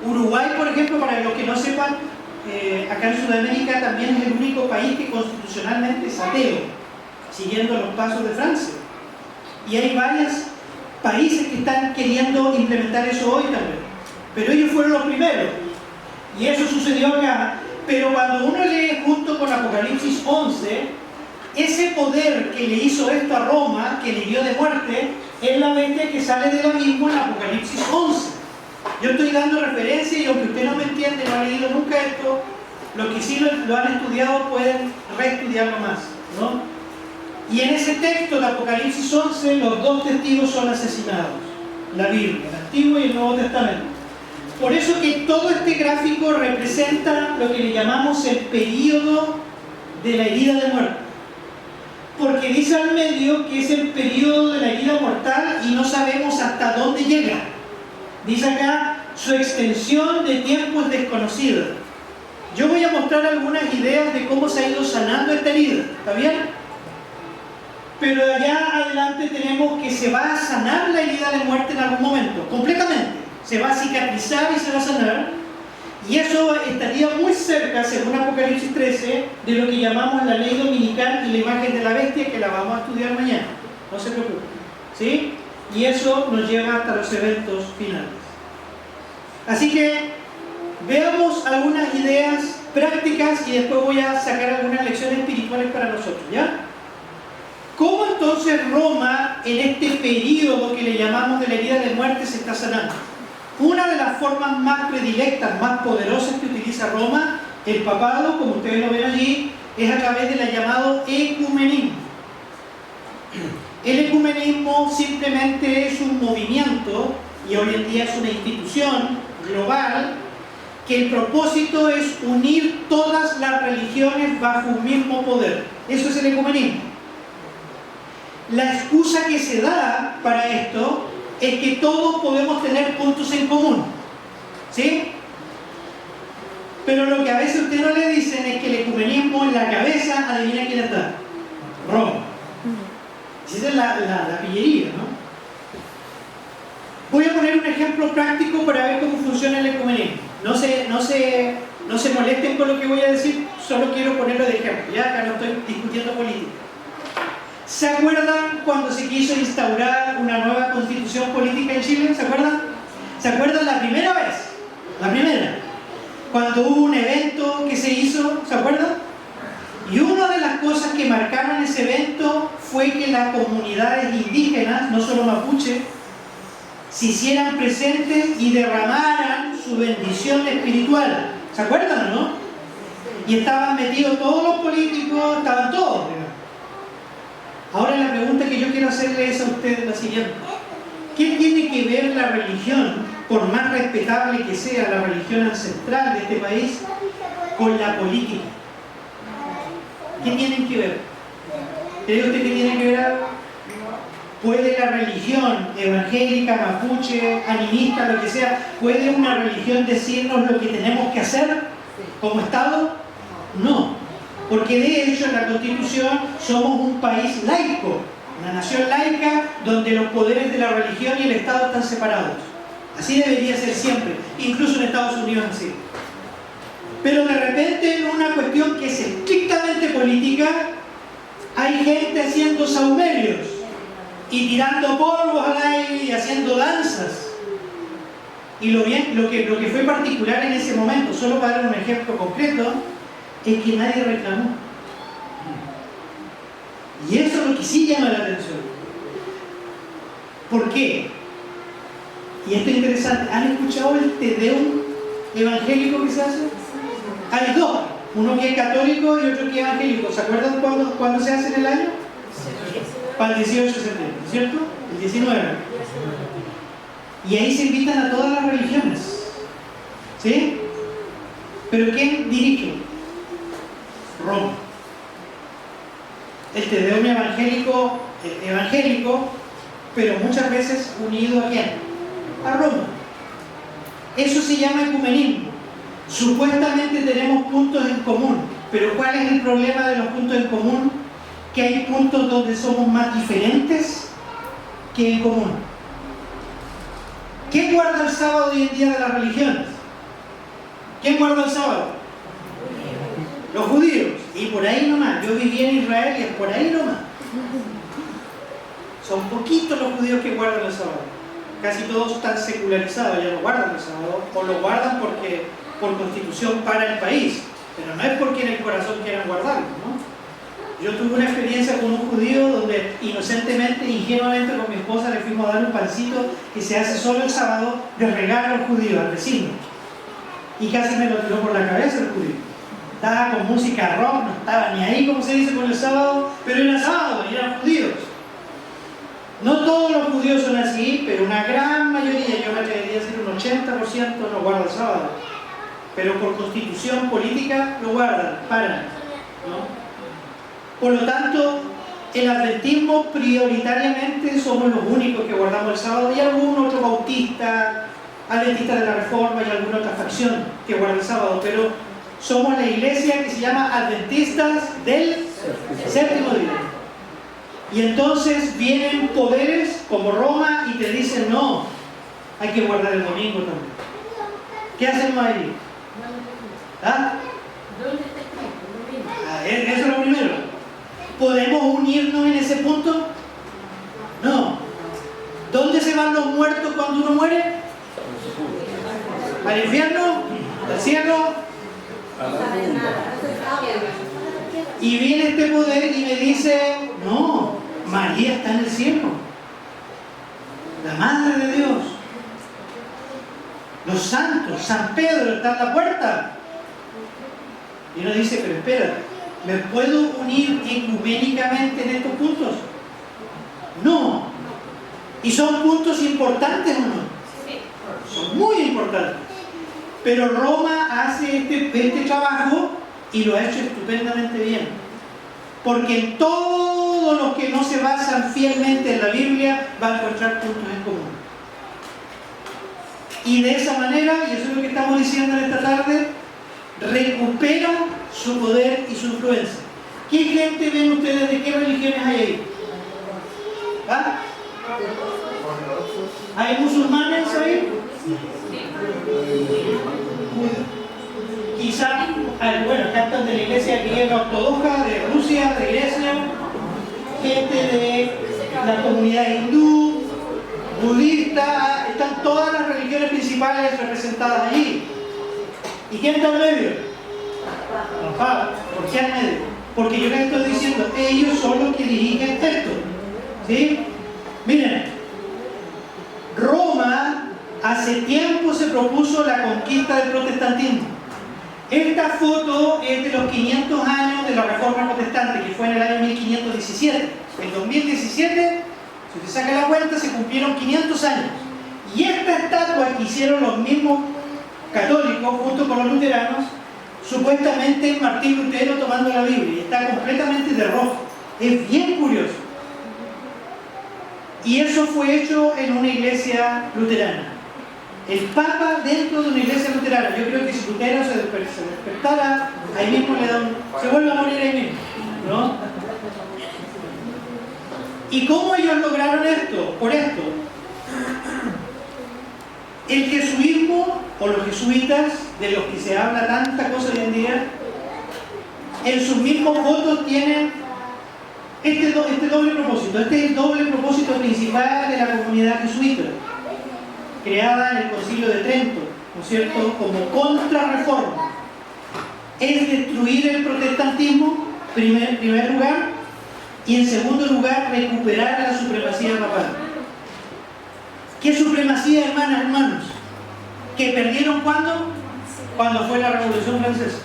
Uruguay, por ejemplo, para los que no sepan, acá en Sudamérica también es el único país que constitucionalmente es ateo, siguiendo los pasos de Francia. Y hay varios países que están queriendo implementar eso hoy también. Pero ellos fueron los primeros. Y eso sucedió acá. Pero cuando uno lee junto con Apocalipsis 11, ese poder que le hizo esto a Roma, que le dio de muerte, es la bestia que sale del abismo en Apocalipsis 11. Yo estoy dando referencia y aunque usted no me entiende, no ha leído nunca esto, los que sí lo han estudiado pueden reestudiarlo más, ¿no? Y en ese texto de Apocalipsis 11, los dos testigos son asesinados. La Biblia, el Antiguo y el Nuevo Testamento. Por eso que todo este gráfico representa lo que le llamamos el período de la herida de muerte. Porque dice al medio que es el período de la herida mortal y no sabemos hasta dónde llega. Dice acá, su extensión de tiempo es desconocida. Yo voy a mostrar algunas ideas de cómo se ha ido sanando esta herida, ¿está bien? Pero de allá adelante tenemos que se va a sanar la herida de muerte en algún momento, completamente. Se va a cicatrizar y se va a sanar. Y eso estaría muy cerca, según Apocalipsis 13, de lo que llamamos la ley dominical y la imagen de la bestia, que la vamos a estudiar mañana. No se preocupen, ¿sí? Y eso nos lleva hasta los eventos finales. Así que veamos algunas ideas prácticas y después voy a sacar algunas lecciones espirituales para nosotros, ¿ya? ¿Cómo entonces Roma, en este periodo que le llamamos de la herida de muerte, se está sanando? Una de las formas más predilectas, más poderosas que utiliza Roma, el papado, como ustedes lo ven allí, es a través del llamado ecumenismo. El ecumenismo simplemente es un movimiento, y hoy en día es una institución global, que el propósito es unir todas las religiones bajo un mismo poder. Eso es el ecumenismo. La excusa que se da para esto es que todos podemos tener puntos en común, ¿sí? Pero lo que a veces ustedes no le dicen es que el ecumenismo en la cabeza, adivina quién está, Roma. Esa es la pillería, ¿no? Voy a poner un ejemplo práctico para ver cómo funciona el ecumenismo. No se molesten con lo que voy a decir, solo quiero ponerlo de ejemplo, ya acá no estoy discutiendo política. ¿Se acuerdan cuando se quiso instaurar una nueva constitución política en Chile? ¿Se acuerdan? ¿Se acuerdan la primera vez? La primera. Cuando hubo un evento que se hizo, ¿se acuerdan? Y una de las cosas que marcaron ese evento fue que las comunidades indígenas, no solo mapuche, se hicieran presentes y derramaran su bendición espiritual. ¿Se acuerdan o no? Y estaban metidos todos los políticos, estaban todos. Ahora la pregunta que yo quiero hacerles a ustedes es la siguiente. ¿Qué tiene que ver la religión, por más respetable que sea la religión ancestral de este país, con la política? ¿Qué tienen que ver? ¿Cree usted que tiene que ver algo? ¿Puede la religión evangélica, mapuche, animista, lo que sea, puede una religión decirnos lo que tenemos que hacer como Estado? No. Porque de hecho en la Constitución somos un país laico, una nación laica donde los poderes de la religión y el Estado están separados. Así debería ser siempre, incluso en Estados Unidos así. Pero de repente en una cuestión que es estrictamente política, hay gente haciendo saumerios y tirando polvos al aire y haciendo danzas. Y lo que fue particular en ese momento, solo para dar un ejemplo concreto, es que nadie reclamó. Y eso es lo que sí llama la atención. ¿Por qué? Y esto es interesante. ¿Han escuchado el Te Deum evangélico que se hace? Hay dos. Uno que es católico y otro que es evangélico. ¿Se acuerdan cuándo se hace en el año? Para el 18 de septiembre, ¿cierto? El 19. Y ahí se invitan a todas las religiones. ¿Sí? ¿Pero quién dirige? Roma. El Te Deum evangélico, pero muchas veces unido ¿a quién? A Roma. Eso se llama ecumenismo. Supuestamente tenemos puntos en común, pero ¿cuál es el problema de los puntos en común? Que hay puntos donde somos más diferentes que en común. ¿Quién guarda el sábado hoy en día de las religiones? ¿Quién guarda el sábado? Los judíos. Y por ahí nomás. Yo viví en Israel y es por ahí nomás. Son poquitos los judíos que guardan el sábado. Casi todos están secularizados, ya no guardan el sábado, o lo guardan porque por constitución para el país, pero no es porque en el corazón quieran guardarlo, ¿no? Yo tuve una experiencia con un judío donde inocentemente, ingenuamente con mi esposa le fuimos a dar un pancito que se hace solo el sábado de regalo al judío, al vecino, y casi me lo tiró por la cabeza el judío. Estaba con música rock, no estaba ni ahí como se dice con el sábado, pero era sábado y eran judíos. No todos los judíos son así, pero una gran mayoría, yo me atrevería a decir un 80% no guarda el sábado. Pero por constitución política lo guardan, paran, ¿no? Por lo tanto, el adventismo prioritariamente somos los únicos que guardamos el sábado y algún otro bautista, adventista de la Reforma y alguna otra facción que guarda el sábado, pero somos la iglesia que se llama Adventistas del Séptimo Día. Y entonces vienen poderes como Roma y te dicen no, hay que guardar el domingo también. ¿Qué hacemos ahí? ¿Ah? Eso es lo primero. ¿Podemos unirnos en ese punto? No. ¿Dónde se van los muertos cuando uno muere? ¿Al infierno? ¿Al cielo? Y viene este poder y me dice, no, María está en el cielo, la Madre de Dios, los santos, San Pedro está en la puerta. Y uno dice, pero espera, ¿me puedo unir ecuménicamente en estos puntos? No. ¿Y son puntos importantes o no? Son muy importantes. Pero Roma hace este trabajo y lo ha hecho estupendamente bien. Porque en todos los que no se basan fielmente en la Biblia va a encontrar puntos en común. Y de esa manera, y eso es lo que estamos diciendo en esta tarde, recupera su poder y su influencia. ¿Qué gente ven ustedes? ¿De qué religiones hay ahí? ¿Ah? ¿Hay musulmanes ahí? Quizá, bueno, cantan de la iglesia griega ortodoxa, de Rusia, de Grecia, gente de la comunidad hindú, budista, están todas las religiones principales representadas allí. ¿Y quién está en medio? ¿Por qué en medio? Porque yo les estoy diciendo, ellos son los que dirigen esto. ¿Sí? Miren, Roma hace tiempo se propuso la conquista del protestantismo. Esta foto es de los 500 años de la Reforma Protestante, que fue en el año 1517. En 2017, si usted saca la cuenta, se cumplieron 500 años. Y esta estatua que hicieron los mismos católicos junto con los luteranos, supuestamente Martín Lutero tomando la Biblia, está completamente de rojo. Es bien curioso. Y eso fue hecho en una iglesia luterana. El Papa dentro de una iglesia luterana. Yo creo que si Lutero se despertara, ahí mismo se vuelve a morir ahí mismo, ¿no? ¿Y cómo ellos lograron esto? Por esto. El jesuismo, o los jesuitas, de los que se habla tanta cosa hoy en día, en sus mismos votos tienen este doble propósito. Este es el doble propósito principal de la comunidad jesuita, creada en el Concilio de Trento, ¿no es cierto?, como contrarreforma. Es destruir el protestantismo, en primer lugar, y en segundo lugar, recuperar la supremacía papal. ¿Qué supremacía, hermanos? ¿Que perdieron cuándo? Cuando fue la Revolución Francesa.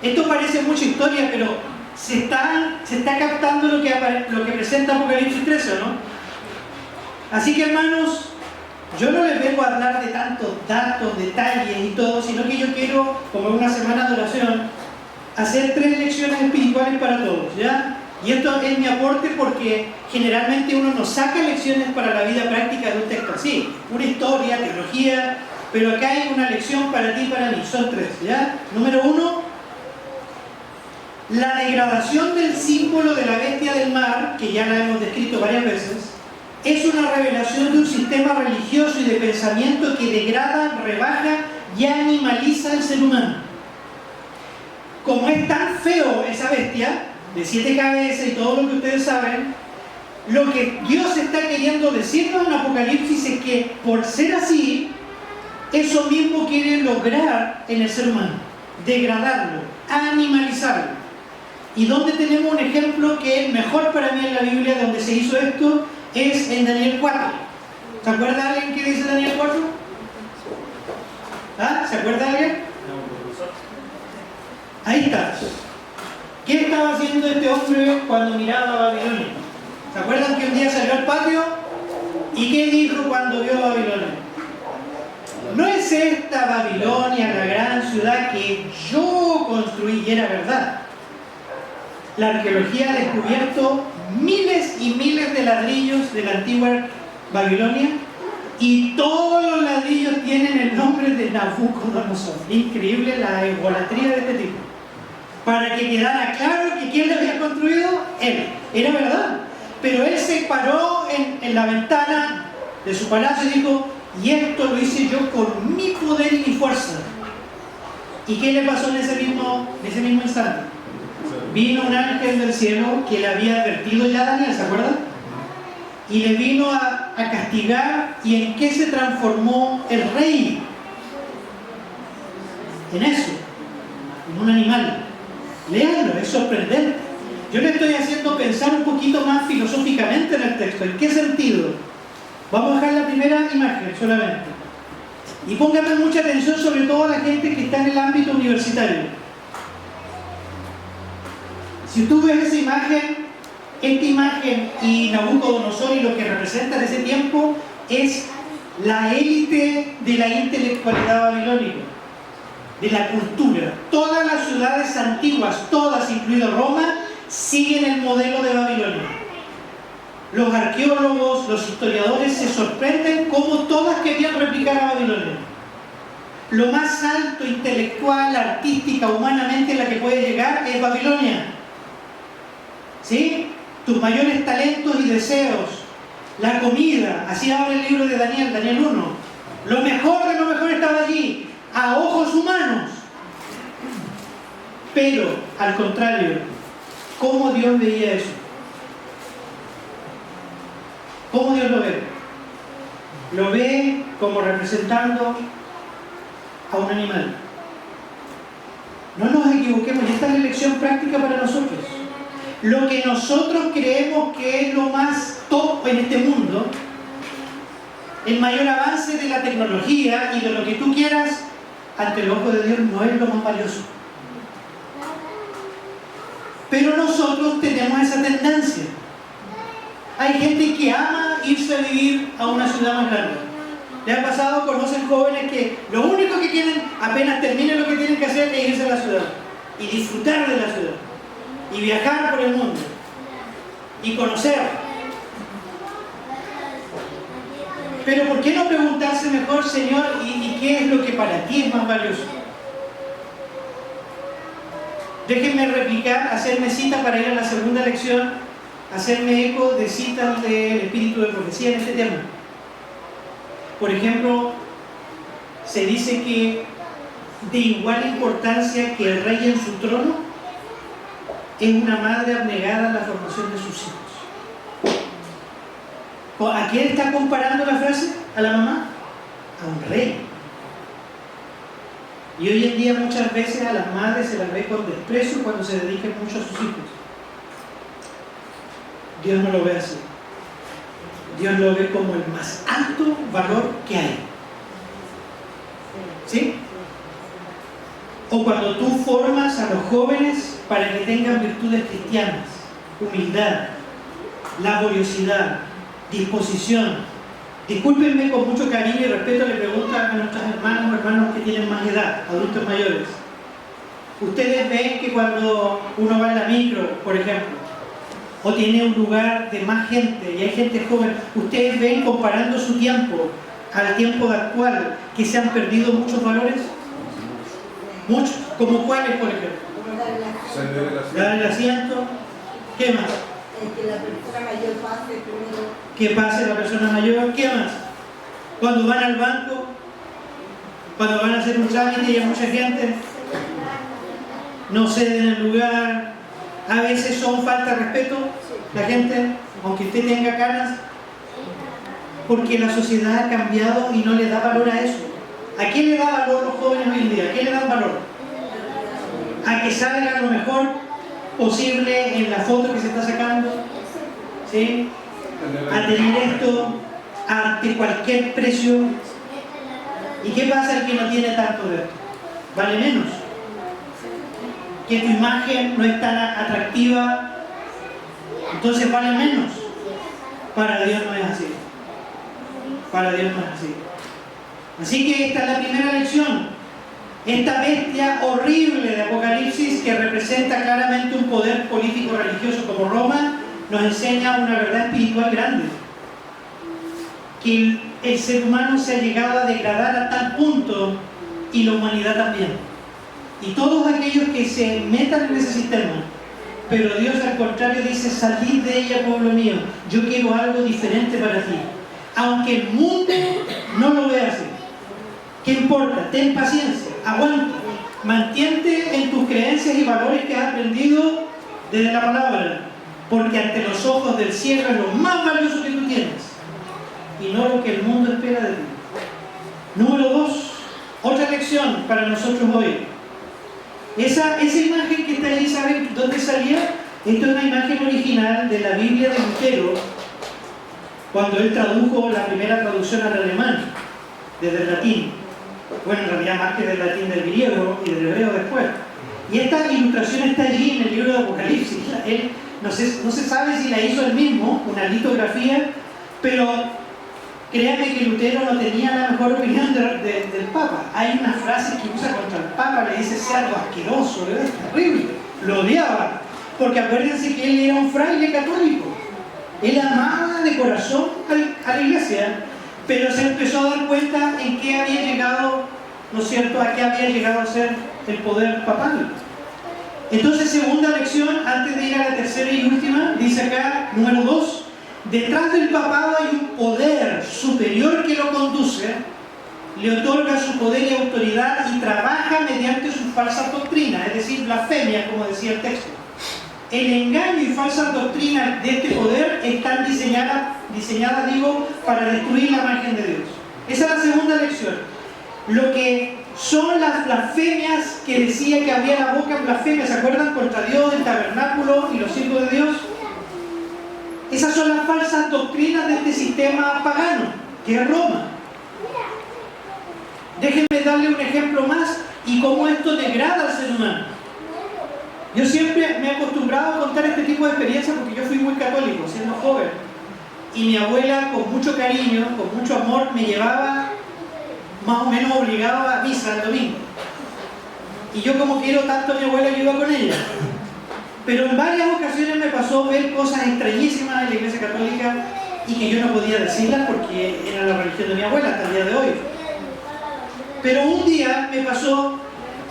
Esto parece mucha historia, pero se está captando lo que presenta Apocalipsis 13, ¿no? Así que, hermanos, yo no les vengo a hablar de tantos datos, detalles y todo, sino que yo quiero, como una semana de oración, hacer 3 lecciones espirituales para todos, ¿ya? Y esto es mi aporte porque generalmente uno no saca lecciones para la vida práctica de un texto así, una historia, teología, pero acá hay una lección para ti y para mí, son 3, ¿ya? Número 1, la degradación del símbolo de la bestia del mar, que ya la hemos descrito varias veces, es una revelación de un sistema religioso y de pensamiento que degrada, rebaja y animaliza al ser humano. Como es tan feo esa bestia, de 7 cabezas y todo lo que ustedes saben, lo que Dios está queriendo decirnos en Apocalipsis es que, por ser así, eso mismo quiere lograr en el ser humano, degradarlo, animalizarlo. Y donde tenemos un ejemplo que es mejor para mí en la Biblia donde se hizo esto, es en Daniel 4. ¿Se acuerda alguien que dice Daniel 4? ¿Ah? ¿Se acuerda alguien? Ahí está. ¿Qué estaba haciendo este hombre cuando miraba a Babilonia? ¿Se acuerdan que un día salió al patio? ¿Y qué dijo cuando vio a Babilonia? No es esta Babilonia la gran ciudad que yo construí, y era verdad. La arqueología ha descubierto miles y miles de ladrillos de la antigua Babilonia y todos los ladrillos tienen el nombre de Nabucodonosor. Increíble la egolatría de este tipo. Para que quedara claro que quién lo había construido, él. Era verdad. Pero él se paró en la ventana de su palacio y dijo: y esto lo hice yo con mi poder y mi fuerza. ¿Y qué le pasó en ese mismo instante? Vino un ángel del cielo que le había advertido ya a Daniel, ¿se acuerdan? Y le vino a castigar. ¿Y en qué se transformó el rey? En eso, en un animal. Léanlo, es sorprendente. Yo le estoy haciendo pensar un poquito más filosóficamente en el texto. ¿En qué sentido? Vamos a dejar la primera imagen solamente. Y pónganme mucha atención, sobre todo a la gente que está en el ámbito universitario. Si tú ves esa imagen, esta imagen y Nabucodonosor y lo que representa en ese tiempo es la élite de la intelectualidad babilónica, de la cultura. Todas las ciudades antiguas, todas, incluido Roma, siguen el modelo de Babilonia. Los arqueólogos, los historiadores se sorprenden cómo todas querían replicar a Babilonia. Lo más alto, intelectual, artística, humanamente, la que puede llegar es Babilonia. ¿Sí? Tus mayores talentos y deseos, la comida, así habla el libro de Daniel, Daniel 1. Lo mejor de lo mejor estaba allí, a ojos humanos. Pero, al contrario, ¿cómo Dios veía eso? ¿Cómo Dios lo ve? Lo ve como representando a un animal. No nos equivoquemos, y esta es la lección práctica para nosotros. Lo que nosotros creemos que es lo más top en este mundo, el mayor avance de la tecnología y de lo que tú quieras, ante el ojo de Dios no es lo más valioso. Pero nosotros tenemos esa tendencia. Hay gente que ama irse a vivir a una ciudad más grande. ¿Le ha pasado? Conocen jóvenes que lo único que quieren, apenas terminen lo que tienen que hacer, es irse a la ciudad y disfrutar de la ciudad y viajar por el mundo y conocer. Pero ¿por qué no preguntarse mejor, Señor, y qué es lo que para ti es más valioso? Déjenme replicar, hacerme cita para ir a la segunda lección, hacerme eco de citas del espíritu de profecía en este tema. Por ejemplo, se dice que de igual importancia que el rey en su trono es una madre abnegada en la formación de sus hijos. ¿A quién está comparando la frase? ¿A la mamá? A un rey. Y hoy en día muchas veces a las madres se las ve con desprecio cuando se dedican mucho a sus hijos. Dios no lo ve así. Dios lo ve como el más alto valor que hay. ¿Sí? O cuando tú formas a los jóvenes para que tengan virtudes cristianas, humildad, laboriosidad, disposición. Discúlpenme, con mucho cariño y respeto le pregunto a nuestros hermanos o hermanos que tienen más edad, adultos mayores. Ustedes ven que cuando uno va en la micro, por ejemplo, o tiene un lugar de más gente y hay gente joven, ustedes ven, comparando su tiempo al tiempo actual, que se han perdido muchos valores. Muchos. ¿Como cuáles, por ejemplo? Dar el asiento. ¿Qué más? Que la persona mayor pase primero. Que pase la persona mayor. ¿Qué más? Cuando van al banco, cuando van a hacer un trámite y hay mucha gente, no ceden el lugar. A veces son falta de respeto la gente, aunque usted tenga canas, porque la sociedad ha cambiado y no le da valor a eso. ¿A qué le da valor los jóvenes hoy en día? ¿A qué le dan valor? A que salga lo mejor posible en la foto que se está sacando, ¿sí? A tener esto ante cualquier precio. ¿Y qué pasa el que no tiene tanto de esto? Vale menos. Que tu imagen no es tan atractiva, entonces vale menos. Para Dios no es así. Para Dios no es así. Así que esta es la primera lección. Esta bestia horrible de Apocalipsis, que representa claramente un poder político religioso como Roma, nos enseña una verdad espiritual grande. Que el ser humano se ha llegado a degradar a tal punto, y la humanidad también. Y todos aquellos que se metan en ese sistema, pero Dios al contrario dice: salid de ella, pueblo mío, yo quiero algo diferente para ti. Aunque el mundo no lo vea así. ¿Qué importa? Ten paciencia, aguanta, mantente en tus creencias y valores que has aprendido desde la palabra, porque ante los ojos del cielo es lo más valioso que tú tienes, y no lo que el mundo espera de ti. Número 2, otra lección para nosotros hoy. Esa imagen que está ahí, ¿saben dónde salía? Esto es una imagen original de la Biblia de Lutero, cuando él tradujo la primera traducción al alemán, desde el latín. Bueno, en realidad más que del latín, del griego y del hebreo después. Y esta ilustración está allí en el libro de Apocalipsis. Él no se sabe si la hizo él mismo, una litografía, pero créanme que Lutero no tenía la mejor opinión del Papa. Hay unas frases que usa contra el Papa, le dice: sea algo asqueroso, es terrible. Lo odiaba, porque acuérdense que él era un fraile católico. Él amaba de corazón a la iglesia, pero se empezó a dar cuenta en qué había llegado, ¿no es cierto?, a qué había llegado a ser el poder papal. Entonces, segunda lección, antes de ir a la tercera y última, dice acá, número 2, detrás del papado hay un poder superior que lo conduce, le otorga su poder y autoridad y trabaja mediante sus falsas doctrinas, es decir, blasfemia, como decía el texto. El engaño y falsas doctrinas de este poder están diseñadas, para destruir la imagen de Dios. Esa es la segunda lección. Lo que son las blasfemias que decía que había la boca en blasfemia, ¿se acuerdan? Contra Dios, el tabernáculo y los siervos de Dios. Esas son las falsas doctrinas de este sistema pagano, que es Roma. Déjenme darle un ejemplo más y cómo esto degrada al ser humano. Yo siempre me he acostumbrado a contar este tipo de experiencias porque yo fui muy católico, siendo joven. Y mi abuela, con mucho cariño, con mucho amor, me llevaba más o menos obligado a misa el domingo. Y yo, como quiero tanto a mi abuela, yo iba con ella. Pero en varias ocasiones me pasó ver cosas extrañísimas en la iglesia católica y que yo no podía decirlas porque era la religión de mi abuela hasta el día de hoy. Pero un día me pasó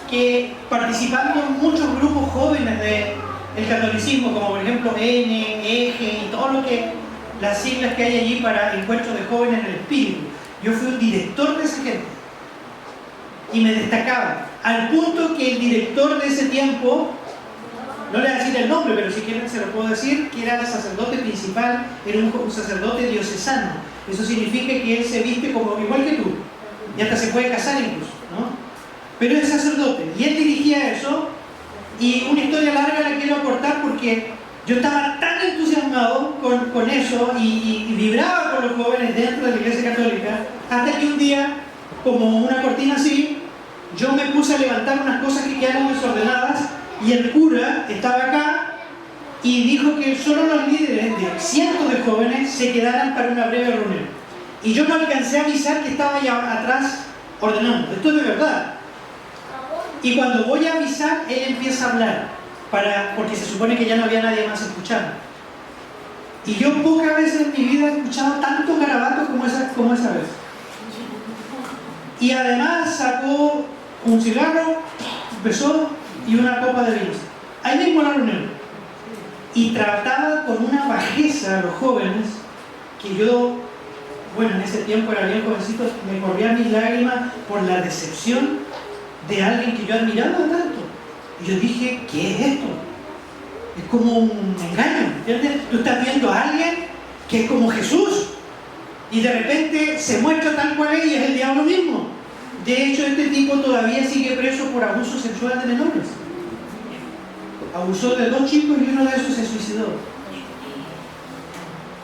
que, participando en muchos grupos jóvenes del catolicismo, como por ejemplo N, EGE y todo lo que, las siglas que hay allí para encuentros de jóvenes en el espíritu, yo fui un director de esa gente y me destacaba, al punto que el director de ese tiempo, no le voy a decir el nombre, pero si quieren se lo puedo decir, que era el sacerdote principal, era un sacerdote diocesano. Eso significa que él se viste como igual que tú y hasta se puede casar incluso, ¿no? Pero es sacerdote y él dirigía eso. Y una historia larga la quiero aportar porque yo estaba tan entusiasmado con eso y vibraba con los jóvenes dentro de la iglesia católica, hasta que un día, como una cortina así, yo me puse a levantar unas cosas que quedaron desordenadas y el cura estaba acá y dijo que solo los líderes de cientos de jóvenes se quedaran para una breve reunión. Y yo no alcancé a avisar que estaba allá atrás ordenando. Esto es de verdad. Y cuando voy a avisar, él empieza a hablar, porque se supone que ya no había nadie más escuchando. Y yo pocas veces en mi vida he escuchado tanto garabato como esa vez. Y además sacó un cigarro, empezó, y una copa de vino. Ahí mismo la reunión. Y trataba con una bajeza a los jóvenes que yo, bueno, en ese tiempo era bien jovencito, me corrían mis lágrimas por la decepción de alguien que yo admiraba tanto. Y yo dije, ¿qué es esto? Es como un engaño, ¿entiendes? Tú estás viendo a alguien que es como Jesús y de repente se muestra tal cual es y es el diablo mismo. De hecho, este tipo todavía sigue preso por abuso sexual de menores. Abusó de 2 chicos y uno de esos se suicidó.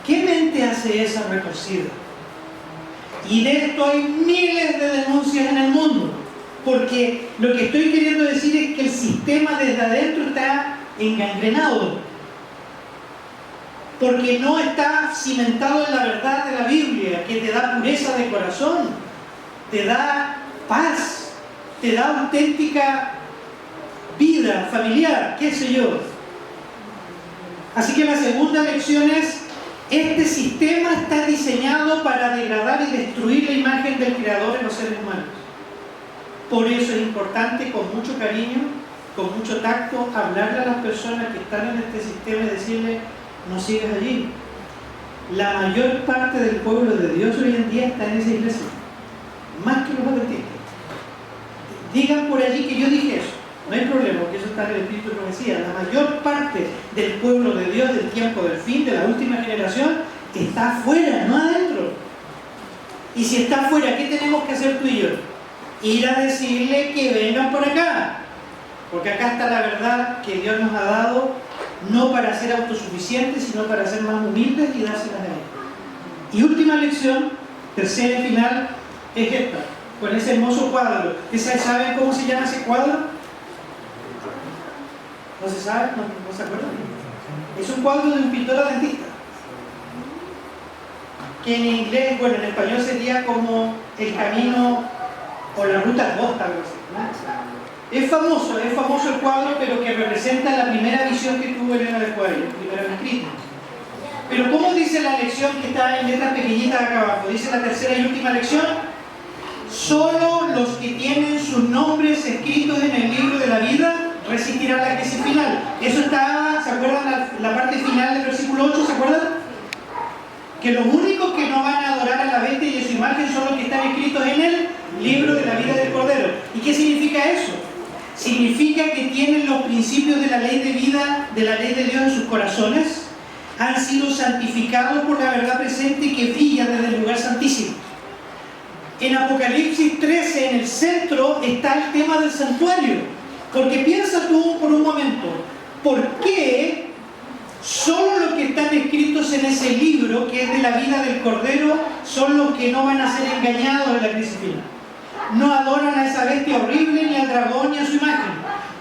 ¿Qué mente hace esa retorcida? Y de esto hay miles de denuncias en el mundo, porque lo que estoy queriendo decir es que el sistema desde adentro está engangrenado, porque no está cimentado en la verdad de la Biblia, que te da pureza de corazón, te da paz, te da auténtica vida familiar, qué sé yo. Así que la segunda lección es: este sistema está diseñado para degradar y destruir la imagen del Creador en los seres humanos. Por eso es importante, con mucho cariño, con mucho tacto, hablarle a las personas que están en este sistema y decirles: no sigas allí. La mayor parte del pueblo de Dios hoy en día está en esa iglesia, más que los adventistas. Digan por allí que yo dije eso, no hay problema, porque eso está en el Espíritu de Profecía. La mayor parte del pueblo de Dios del tiempo del fin, de la última generación, está afuera, no adentro. Y si está afuera, ¿qué tenemos que hacer tú y yo? Ir a decirle que vengan por acá, porque acá está la verdad que Dios nos ha dado, no para ser autosuficientes, sino para ser más humildes y dárselas a Él. Y última lección, tercera y final, es esta, con ese hermoso cuadro. ¿Saben cómo se llama ese cuadro? ¿No se sabe? ¿No se acuerdan? Es un cuadro de un pintor adventista, que en inglés, bueno, en español sería como el camino o la ruta costa, algo así, ¿no? Es famoso el cuadro, pero que representa la primera visión que tuvo Elena de White, el primer escrito. Pero ¿cómo dice la lección que está en letras pequeñitas acá abajo? Dice la tercera y última lección: solo los que tienen sus nombres escritos en el libro de la vida resistirán la crisis final. Eso estaba, ¿se acuerdan la parte final del versículo 8? ¿Se acuerdan? Que los únicos que no van a adorar a la bestia y a su imagen son los que están escritos en el libro de la vida del Cordero. ¿Y qué significa eso? Significa que tienen los principios de la ley de vida, de la ley de Dios en sus corazones, han sido santificados por la verdad presente que brilla desde el lugar santísimo. En Apocalipsis 13, en el centro, está el tema del santuario. Porque piensa tú por un momento, ¿por qué solo los que están escritos en ese libro, que es de la vida del Cordero, son los que no van a ser engañados en la crisis final? No adoran a esa bestia horrible, ni al dragón, ni a su imagen.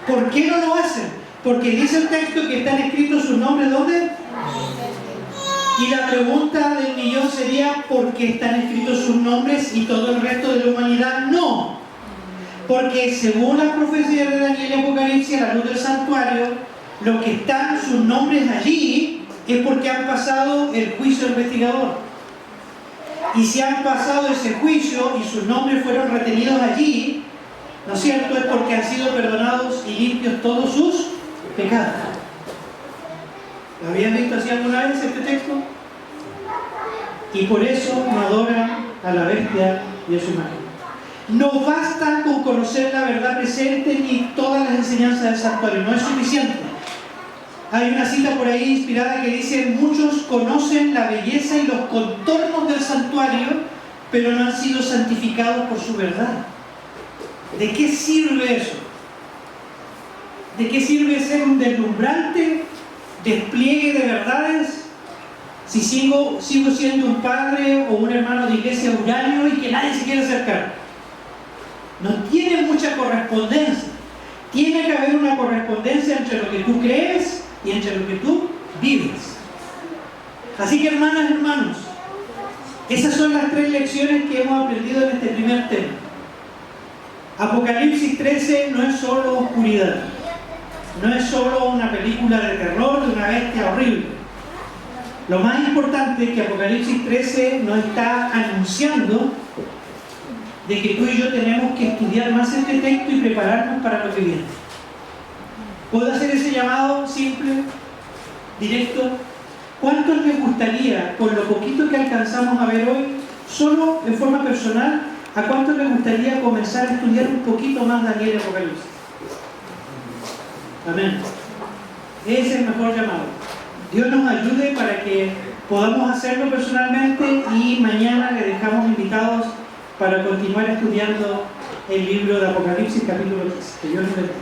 ¿Por qué no lo hacen? Porque dice el texto que están escritos sus nombres, ¿dónde? Y la pregunta del millón sería: ¿por qué están escritos sus nombres y todo el resto de la humanidad no? Porque según las profecías de Daniel y Apocalipsis, a la luz del santuario, los que están sus nombres allí es porque han pasado el juicio investigador. Y si han pasado ese juicio y sus nombres fueron retenidos allí, ¿no es cierto? Es porque han sido perdonados y limpios todos sus pecados. ¿Lo habían visto así alguna vez este texto? Y por eso no adoran a la bestia y a su imagen. No basta con conocer la verdad presente ni todas las enseñanzas del santuario, no es suficiente. Hay una cita por ahí inspirada que dice: muchos conocen la belleza y los contornos del santuario, pero no han sido santificados por su verdad. ¿De qué sirve eso? ¿De qué sirve ser un deslumbrante despliegue de verdades si sigo siendo un padre o un hermano de iglesia huraño y que nadie se quiere acercar? No tiene mucha correspondencia. Tiene que haber una correspondencia entre lo que tú crees y entre lo que tú vives. Así que, hermanas y hermanos, esas son las 3 lecciones que hemos aprendido en este primer tema. Apocalipsis 13 no es solo oscuridad, no es solo una película de terror de una bestia horrible. Lo más importante es que Apocalipsis 13 nos está anunciando de que tú y yo tenemos que estudiar más este texto y prepararnos para lo que viene. ¿Puedo hacer ese llamado simple, directo? ¿Cuántos les gustaría, con lo poquito que alcanzamos a ver hoy, solo de forma personal, a cuántos les gustaría comenzar a estudiar un poquito más Daniel y Apocalipsis? Amén. Ese es el mejor llamado. Dios nos ayude para que podamos hacerlo personalmente y mañana le dejamos invitados para continuar estudiando el libro de Apocalipsis capítulo 13. Que Dios nos bendiga.